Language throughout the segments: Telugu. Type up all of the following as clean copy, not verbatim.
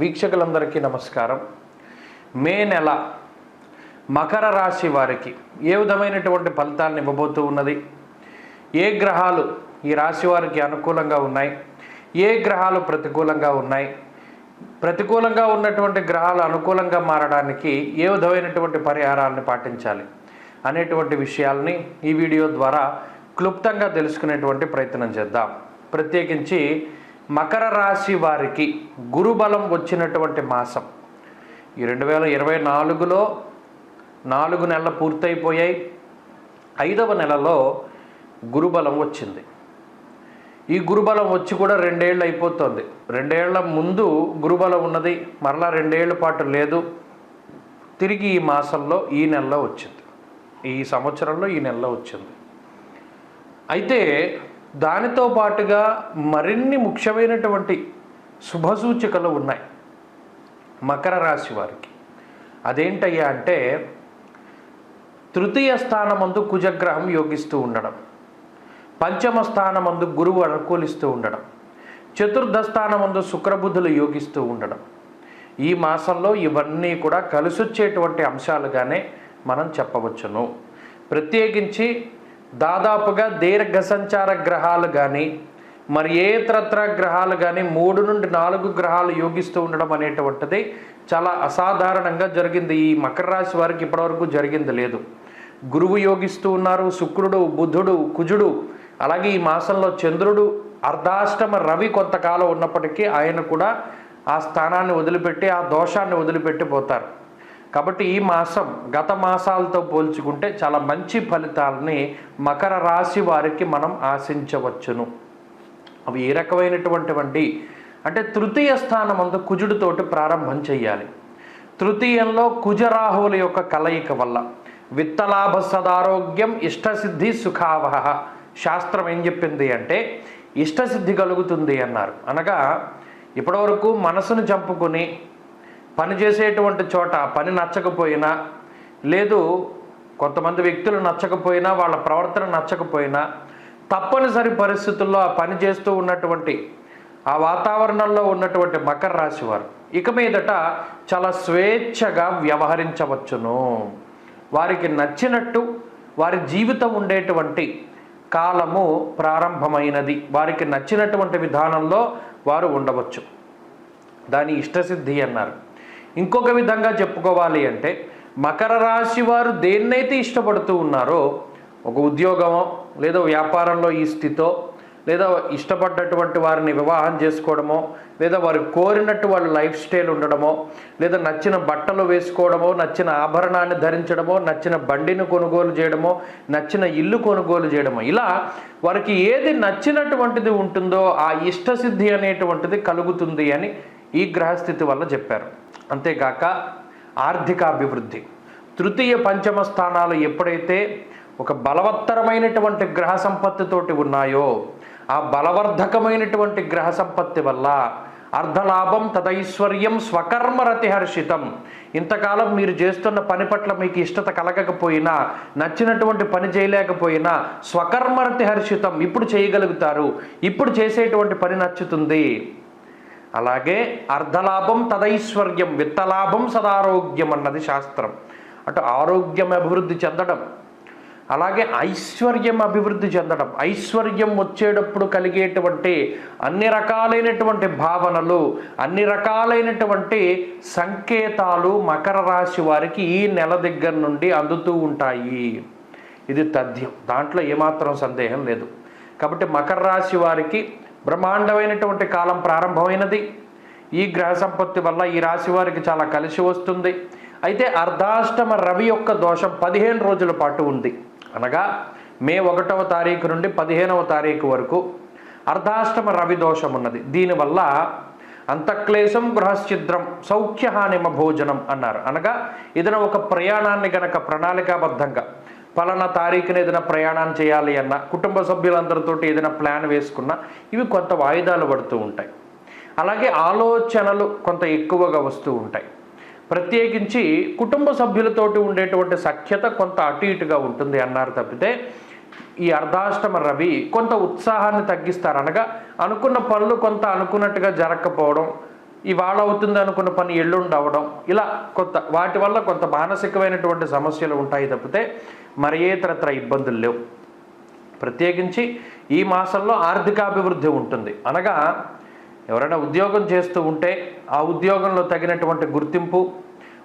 వీక్షకులందరికీ నమస్కారం. మే నెల మకర రాశి వారికి ఏ విధమైనటువంటి ఫలితాలను ఇవ్వబోతూ ఉన్నది, ఏ గ్రహాలు ఈ రాశి వారికి అనుకూలంగా ఉన్నాయి, ఏ గ్రహాలు ప్రతికూలంగా ఉన్నాయి, ప్రతికూలంగా ఉన్నటువంటి గ్రహాలు అనుకూలంగా మారడానికి ఏ విధమైనటువంటి పరిహారాలను పాటించాలి అనేటువంటి విషయాల్ని ఈ వీడియో ద్వారా క్లుప్తంగా తెలుసుకునేటువంటి ప్రయత్నం చేద్దాం. ప్రత్యేకించి మకర రాశి వారికి గురుబలం వచ్చినటువంటి మాసం ఈ 2024లో 4 నెలలు పూర్తయిపోయాయి. 5వ నెలలో గురుబలం వచ్చింది. ఈ గురుబలం వచ్చి కూడా 2 ఏళ్ళు అయిపోతుంది. 2 ఏళ్ల ముందు గురుబలం ఉన్నది, మరలా 2 ఏళ్ల పాటు లేదు. తిరిగి ఈ మాసంలో ఈ నెలలో వచ్చింది, ఈ సంవత్సరంలో ఈ నెలలో వచ్చింది. అయితే దానితో పాటుగా మరిన్ని ముఖ్యమైనటువంటి శుభసూచికలు ఉన్నాయి మకర రాశి వారికి. అదేంటయ్యా అంటే, తృతీయ స్థానమందు కుజగ్రహం యోగిస్తూ ఉండడం, పంచమ స్థానమందు గురువు అనుకూలిస్తూ ఉండడం, చతుర్థ స్థానమందు శుక్రబుధులు యోగిస్తూ ఉండడం. ఈ మాసంలో ఇవన్నీ కూడా కలిసొచ్చేటువంటి అంశాలుగానే మనం చెప్పవచ్చును. ప్రత్యేకించి దాదాపుగా దీర్ఘ సంచార గ్రహాలు కానీ మరి ఏ ఇతరత్ర గ్రహాలు కానీ 3 నుండి 4 గ్రహాలు యోగిస్తూ ఉండడం అనేటువంటిది చాలా అసాధారణంగా జరిగింది. ఈ మకర రాశి వారికి ఇప్పటివరకు జరిగింది లేదు. గురువు యోగిస్తూ ఉన్నారు, శుక్రుడు, బుధుడు, కుజుడు, అలాగే ఈ మాసంలో చంద్రుడు, అర్ధాష్టమ రవి కొంతకాలం ఉన్నప్పటికీ ఆయన కూడా ఆ స్థానాన్ని వదిలిపెట్టి ఆ దోషాన్ని వదిలిపెట్టి పోతారు. కాబట్టి ఈ మాసం గత మాసాలతో పోల్చుకుంటే చాలా మంచి ఫలితాలని మకర రాశి వారికి మనం ఆశించవచ్చును. అవి ఏ రకమైనటువంటివంటి అంటే, తృతీయ స్థానమందు కుజుడితోటి ప్రారంభం చేయాలి. తృతీయంలో కుజరాహువుల యొక్క కలయిక వల్ల విత్తలాభ సదారోగ్యం ఇష్టసిద్ధి సుఖావహ. శాస్త్రం ఏం చెప్పింది అంటే, ఇష్టసిద్ధి కలుగుతుంది అన్నారు. అనగా ఇప్పటివరకు మనసును చంపుకొని పని చేసేటువంటి చోట పని నచ్చకపోయినా, లేదు కొంతమంది వ్యక్తులు నచ్చకపోయినా, వాళ్ళ ప్రవర్తన నచ్చకపోయినా, తప్పనిసరి పరిస్థితుల్లో ఆ పని చేస్తూ ఉన్నటువంటి ఆ వాతావరణంలో ఉన్నటువంటి మకర రాశి వారు ఇక మీదట చాలా స్వేచ్ఛగా వ్యవహరించవచ్చును. వారికి నచ్చినట్టు వారి జీవితం ఉండేటువంటి కాలము ప్రారంభమైనది. వారికి నచ్చినటువంటి విధానంలో వారు ఉండవచ్చు. దాని ఇష్టసిద్ధి అన్నారు. ఇంకొక విధంగా చెప్పుకోవాలి అంటే, మకర రాశి వారు దేన్నైతే ఇష్టపడుతూ ఉన్నారో, ఒక ఉద్యోగమో లేదా వ్యాపారంలో ఈ స్థితో, లేదా ఇష్టపడ్డటువంటి వారిని వివాహం చేసుకోవడమో, లేదా వారు కోరినట్టు వాళ్ళ లైఫ్ స్టైల్ ఉండడమో, లేదా నచ్చిన బట్టలు వేసుకోవడమో, నచ్చిన ఆభరణాన్ని ధరించడమో, నచ్చిన బండిని కొనుగోలు చేయడమో, నచ్చిన ఇల్లు కొనుగోలు చేయడమో, ఇలా వారికి ఏది నచ్చినటువంటిది ఉంటుందో ఆ ఇష్టసిద్ధి అనేటువంటిది కలుగుతుంది అని ఈ గ్రహస్థితి వల్ల చెప్పారు. అంతేగాక ఆర్థికాభివృద్ధి, తృతీయ పంచమ స్థానాలు ఎప్పుడైతే ఒక బలవత్తరమైనటువంటి గ్రహ సంపత్తితోటి ఉన్నాయో, ఆ బలవర్ధకమైనటువంటి గ్రహ సంపత్తి వల్ల అర్ధలాభం తదైశ్వర్యం స్వకర్మరతి హర్షితం. ఇంతకాలం మీరు చేస్తున్న పని పట్ల మీకు ఇష్టత కలగకపోయినా, నచ్చినటువంటి పని చేయలేకపోయినా, స్వకర్మరతి హర్షితం ఇప్పుడు చేయగలుగుతారు, ఇప్పుడు చేసేటువంటి పని నచ్చుతుంది. అలాగే అర్ధలాభం తదైశ్వర్యం విత్తలాభం సదారోగ్యం అన్నది శాస్త్రం. అటు ఆరోగ్యం అభివృద్ధి చెందడం, అలాగే ఐశ్వర్యం అభివృద్ధి చెందడం. ఐశ్వర్యం వచ్చేటప్పుడు కలిగేటువంటి అన్ని రకాలైనటువంటి భావనలు, అన్ని రకాలైనటువంటి సంకేతాలు మకర రాశి వారికి ఈ నెల దగ్గర నుండి అందుతూ ఉంటాయి. ఇది తథ్యం, దాంట్లో ఏమాత్రం సందేహం లేదు. కాబట్టి మకర రాశి వారికి బ్రహ్మాండమైనటువంటి కాలం ప్రారంభమైనది. ఈ గ్రహ సంపత్తి వల్ల ఈ రాశి వారికి చాలా కలిసి వస్తుంది. అయితే అర్ధాష్టమ రవి యొక్క దోషం 15 రోజుల పాటు ఉంది. అనగా మే 1వ తారీఖు నుండి 15వ తారీఖు వరకు అర్ధాష్టమ రవి దోషం ఉన్నది. దీనివల్ల అంతఃక్లేశం గృహశ్చిద్రం సౌఖ్యహానిమ భోజనం అన్నారు. అనగా ఏదైనా ఒక ప్రయాణాన్ని గనక ప్రణాళికాబద్ధంగా పలానా తారీఖున ఏదైనా ప్రయాణం చేయాలి అన్న, కుటుంబ సభ్యులందరితో ఏదైనా ప్లాన్ వేసుకున్నా ఇవి కొంత వాయిదాలు పడుతూ ఉంటాయి. అలాగే ఆలోచనలు కొంత ఎక్కువగా వస్తూ ఉంటాయి. ప్రత్యేకించి కుటుంబ సభ్యులతోటి ఉండేటువంటి సఖ్యత కొంత అటు ఇటుగా ఉంటుంది అన్నారు తప్పితే ఈ అర్ధాష్టమ రవి కొంత ఉత్సాహాన్ని తగ్గిస్తారు. అనగా అనుకున్న పనులు కొంత అనుకున్నట్టుగా జరగకపోవడం, ఇవాళ అవుతుంది అనుకున్న పని ఎల్లుండి అవ్వడం, ఇలా వాటి వల్ల కొంత మానసికమైనటువంటి సమస్యలు ఉంటాయి తప్పితే మరి ఏతరత్ర ఇబ్బందులు లేవు. ప్రత్యేకించి ఈ మాసంలో ఆర్థికాభివృద్ధి ఉంటుంది. అనగా ఎవరైనా ఉద్యోగం చేస్తూ ఉంటే ఆ ఉద్యోగంలో తగినటువంటి గుర్తింపు,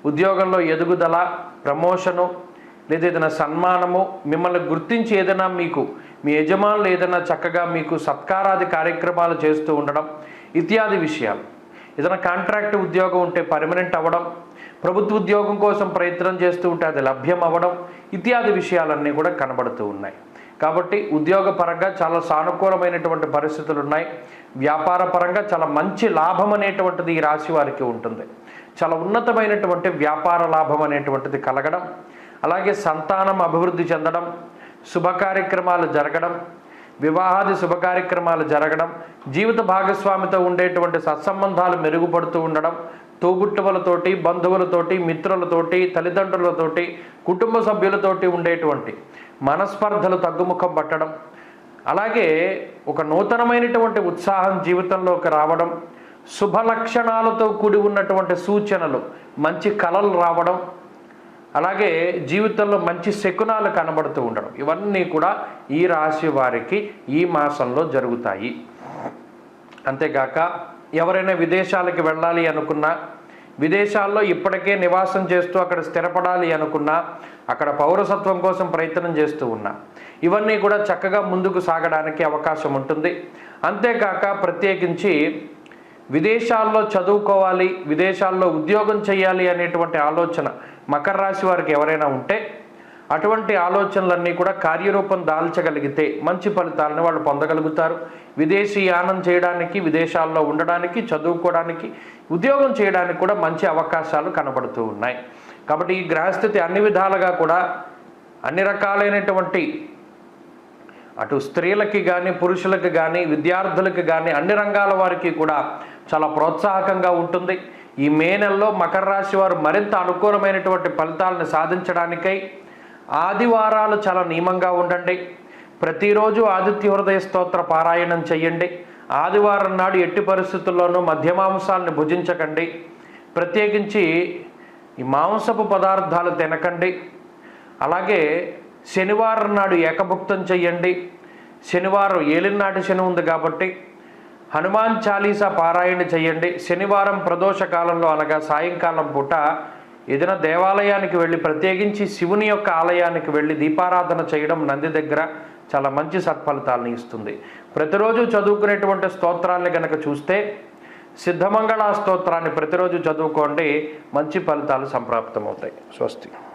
ఉద్యోగంలో ఎదుగుదల, ప్రమోషను లేదా ఏదైనా సన్మానము, మిమ్మల్ని గుర్తించి ఏదైనా మీకు మీ యజమానులు ఏదైనా చక్కగా మీకు సత్కారాది కార్యక్రమాలు చేస్తూ ఉండడం ఇత్యాది విషయాలు. ఏదైనా కాంట్రాక్ట్ ఉద్యోగం ఉంటే పర్మనెంట్ అవ్వడం, ప్రభుత్వ ఉద్యోగం కోసం ప్రయత్నం చేస్తూ ఉంటే అది లభ్యం అవ్వడం ఇత్యాది విషయాలన్నీ కూడా కనబడుతూ ఉన్నాయి. కాబట్టి ఉద్యోగపరంగా చాలా సానుకూలమైనటువంటి పరిస్థితులు ఉన్నాయి. వ్యాపార పరంగా చాలా మంచి లాభం అనేటువంటిది ఈ రాశి వారికి ఉంటుంది. చాలా ఉన్నతమైనటువంటి వ్యాపార లాభం అనేటువంటిది కలగడం, అలాగే సంతానం అభివృద్ధి చెందడం, శుభ కార్యక్రమాలు జరగడం, వివాహాది శుభ కార్యక్రమాలు జరగడం, జీవిత భాగస్వామితో ఉండేటువంటి సత్సంబంధాలు మెరుగుపడుతూ ఉండడం, తోబుట్టువులతోటి, బంధువులతోటి, మిత్రులతోటి, తల్లిదండ్రులతోటి, కుటుంబ సభ్యులతోటి ఉండేటువంటి మనస్పర్ధలు తగ్గుముఖం పట్టడం, అలాగే ఒక నూతనమైనటువంటి ఉత్సాహం జీవితంలోకి రావడం, శుభ లక్షణాలతో కూడి ఉన్నటువంటి సూచనలు, మంచి కలలు రావడం, అలాగే జీవితంలో మంచి శకునాలు కనబడుతూ ఉండడం, ఇవన్నీ కూడా ఈ రాశి వారికి ఈ మాసంలో జరుగుతాయి. అంతేగాక ఎవరైనా విదేశాలకు వెళ్ళాలి అనుకున్నా, విదేశాల్లో ఇప్పటికే నివాసం చేస్తూ అక్కడ స్థిరపడాలి అనుకున్నా, అక్కడ పౌరసత్వం కోసం ప్రయత్నం చేస్తూ ఉన్నా, ఇవన్నీ కూడా చక్కగా ముందుకు సాగడానికి అవకాశం ఉంటుంది. అంతేకాక ప్రత్యేకించి విదేశాల్లో చదువుకోవాలి, విదేశాల్లో ఉద్యోగం చేయాలి అనేటువంటి ఆలోచన మకర రాశి వారికి ఎవరైనా ఉంటే అటువంటి ఆలోచనలన్నీ కూడా కార్యరూపం దాల్చగలిగితే మంచి ఫలితాలను వాళ్ళు పొందగలుగుతారు. విదేశీయానం చేయడానికి, విదేశాల్లో ఉండడానికి, చదువుకోవడానికి, ఉద్యోగం చేయడానికి కూడా మంచి అవకాశాలు కనబడుతూ ఉన్నాయి. కాబట్టి ఈ గ్రహస్థితి అన్ని విధాలుగా కూడా అన్ని రకాలైనటువంటి అటు స్త్రీలకి కానీ, పురుషులకి కానీ, విద్యార్థులకి కానీ, అన్ని రంగాల వారికి కూడా చాలా ప్రోత్సాహకంగా ఉంటుంది. ఈ మే నెలలో మకర రాశి వారు మరింత అనుకూలమైనటువంటి ఫలితాలను సాధించడానికై ఆదివారాలు చాలా నియమంగా ఉండండి. ప్రతిరోజు ఆదిత్య హృదయ స్తోత్ర పారాయణం చెయ్యండి. ఆదివారం నాడు ఎట్టి పరిస్థితుల్లోనూ మధ్యమాంసాలను భుజించకండి. ప్రత్యేకించి ఈ మాంసపు పదార్థాలు తినకండి. అలాగే శనివారం నాడు ఏకభుక్తం చెయ్యండి. శనివారం ఏలినాటి శని ఉంది కాబట్టి హనుమాన్ చాలీసా పారాయణ చెయ్యండి. శనివారం ప్రదోష కాలంలో అనగా సాయంకాలం పూట ఏదైనా దేవాలయానికి వెళ్ళి, ప్రత్యేకించి శివుని యొక్క ఆలయానికి వెళ్ళి దీపారాధన చేయడం నంది దగ్గర చాలా మంచి సత్ఫలితాలను ఇస్తుంది. ప్రతిరోజు చదువుకునేటువంటి స్తోత్రాన్ని కనుక చూస్తే సిద్ధమంగళ స్తోత్రాన్ని ప్రతిరోజు చదువుకోండి, మంచి ఫలితాలు సంప్రాప్తమవుతాయి. స్వస్తి.